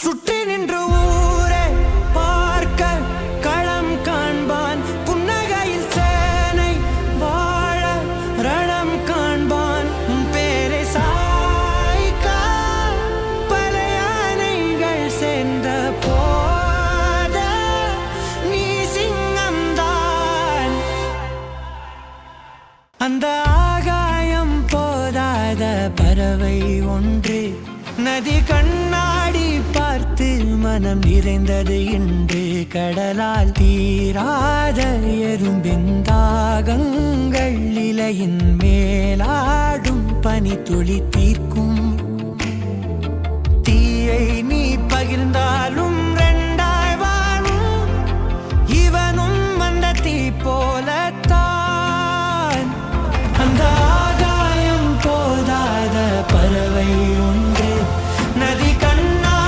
சுற்றி நின்று ஊரே பார்க்க களம் காண்பான். புன்னகையில் சேனை வாழ ரணம் காண்பான். பேரை சாய்க்க பல யானைகள் சென்ற போத நீ சிங்கம்தான். அந்த ஆகாயம் போதாத பறவை ஒன்று நதி கண்ணாடி பார்த்து மனம் நிறைந்தது இன்று. கடலால் தீராத எறும்பின் தாகங்கள் இலையின் மேலாடும் பனி துளி தீர்க்கும். தீயை நீ